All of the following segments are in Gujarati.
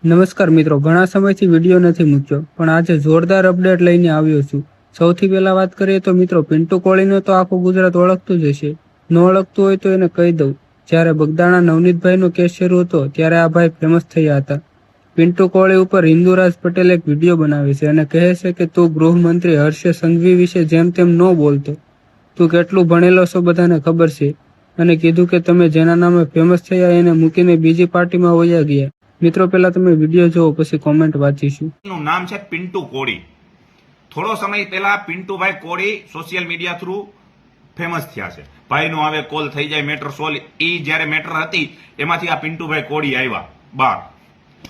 નમસ્કાર મિત્રો, ઘણા સમયથી વિડીયો નથી મૂક્યો પણ આજે જોરદાર અપડેટ લઈને આવ્યો છું। સૌથી પહેલા વાત કરીએ તો મિત્રો, પિન્ટુ કોળીને તો આખું ગુજરાત ઓળખતું જ હશે। ન ઓળખતું હોય તો એને કહી દઉં, જ્યારે બગદાણા નવનીતભાઈનો કેસ શરૂ હતો ત્યારે આ ભાઈ ફેમસ થયા હતા। પિન્ટુ કોળી ઉપર હિન્દુરાજ પટેલ એક વિડીયો બનાવે છે અને કહે છે કે તું ગૃહમંત્રી હર્ષ સંઘવી વિશે જેમ તેમ ન બોલતો, તું કેટલું ભણેલો છો બધાને ખબર છે, અને કીધું કે તમે જેના નામે ફેમસ થયા એને મૂકીને બીજી પાર્ટીમાં વયા ગયા। મિત્રો, પહેલા તમે વિડીયો જોવો પછી કોમેન્ટ વાંચીશું। નું નામ છે પિન્ટુ કોળી। થોડો સમય પહેલા પિન્ટુભાઈ કોળી સોશિયલ મીડિયા થ્રુ ફેમસ થયા છે। ભાઈનો આવે કોલ થઈ જાય મેટર સોલ, એ જ્યારે મેટર હતી એમાંથી આ પિન્ટુભાઈ કોળી આવ્યા બહાર।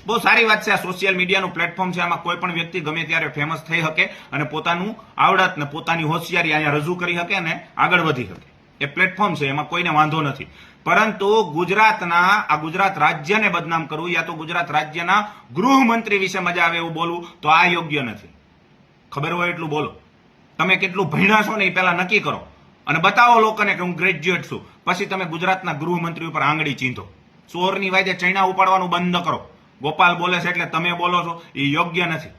બહુ સારી વાત છે। આ સોશિયલ મીડિયાનું પ્લેટફોર્મ છે, આમાં કોઈ પણ વ્યક્તિ ગમે ત્યારે ફેમસ થઈ શકે અને પોતાનું આવડત ને પોતાની હોશિયારી અહીંયા રજૂ કરી શકે અને આગળ વધી શકે। એ પ્લેટફોર્મ છે, એમાં કોઈને વાંધો નથી। પરંતુ ગુજરાતના આ ગુજરાત રાજ્યને બદનામ કરવું યા તો ગુજરાત રાજ્યના ગૃહમંત્રી વિશે મજા આવે એવું બોલવું તો આ યોગ્ય નથી। ખબર હોય એટલું બોલો। તમે કેટલું ભણ્યા છો ને એ પહેલા નક્કી કરો અને બતાવો લોકોને કે હું ગ્રેજ્યુએટ છું, પછી તમે ગુજરાતના ગૃહમંત્રી ઉપર આંગળી ચીંધો। ચોરની વાજે ચૈણા ઉપાડવાનું બંધ કરો। ગોપાલ બોલે છે એટલે તમે બોલો છો, એ યોગ્ય નથી।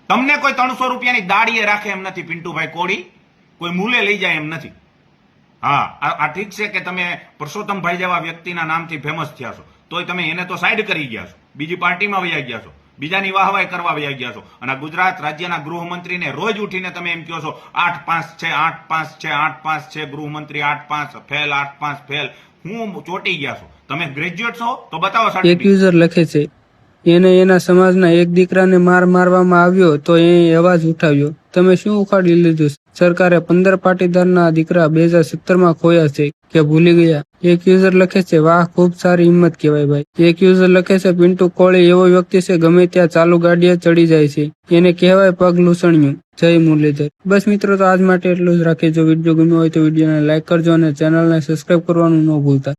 તમને કોઈ 300 રૂપિયાની દાડીએ રાખે એમ નથી પિન્ટુભાઈ કોળી, કોઈ મૂલે લઈ જાય એમ નથી। હા, આ ઠીક છે કે તમે પરસોત્તમભાઈ જેવા વ્યક્તિના નામથી ફેમસ થયા છો, તોય તમે એને તો સાઈડ કરી ગયા છો, બીજી પાર્ટીમાં વયા ગયા છો, બીજાની વાહવાઈ કરવા વયા ગયા છો। અને ગુજરાત રાજ્યના ગૃહમંત્રીને રોજ ઉઠીને તમે એમ કહો છો 8-5 છે, 8-5 છે, 8-5 છે, ગૃહમંત્રી 8-5 ફેલ, 8-5 ફેલ। હું ચોટી ગયા છો, તમે ગ્રેજ્યુએટ છો તો બતાવો એક સર્ટિફિકેટ। યુઝર લખે છે, એને એના સમાજના એક દીકરાને મારવામાં આવ્યો તો એ અવાજ ઉઠાવ્યો, તમે શું ઉખાડી લીધું? સરકારે 15 પાટીદારના દીકરા 2017માં ખોયા છે કે ભૂલી ગયા? એક યુઝર લખે છે, વાહ, ખૂબ સારી હિંમત કહેવાય ભાઈ। એક યુઝર લખે છે, પિન્ટુ કોળી એવો વ્યક્તિ છે ગમે ત્યાં ચાલુ ગાડીએ ચડી જાય છે, એને કહેવાય પગ લૂસણ્યું। જય મુરલીધર। બસ મિત્રો, તો આજ માટે એટલું જ રાખીએ। જો વિડીયો ગમ્યો હોય તો વિડીયોને લાઈક કરજો અને ચેનલને સબસ્ક્રાઇબ કરવાનું ન ભૂલતા।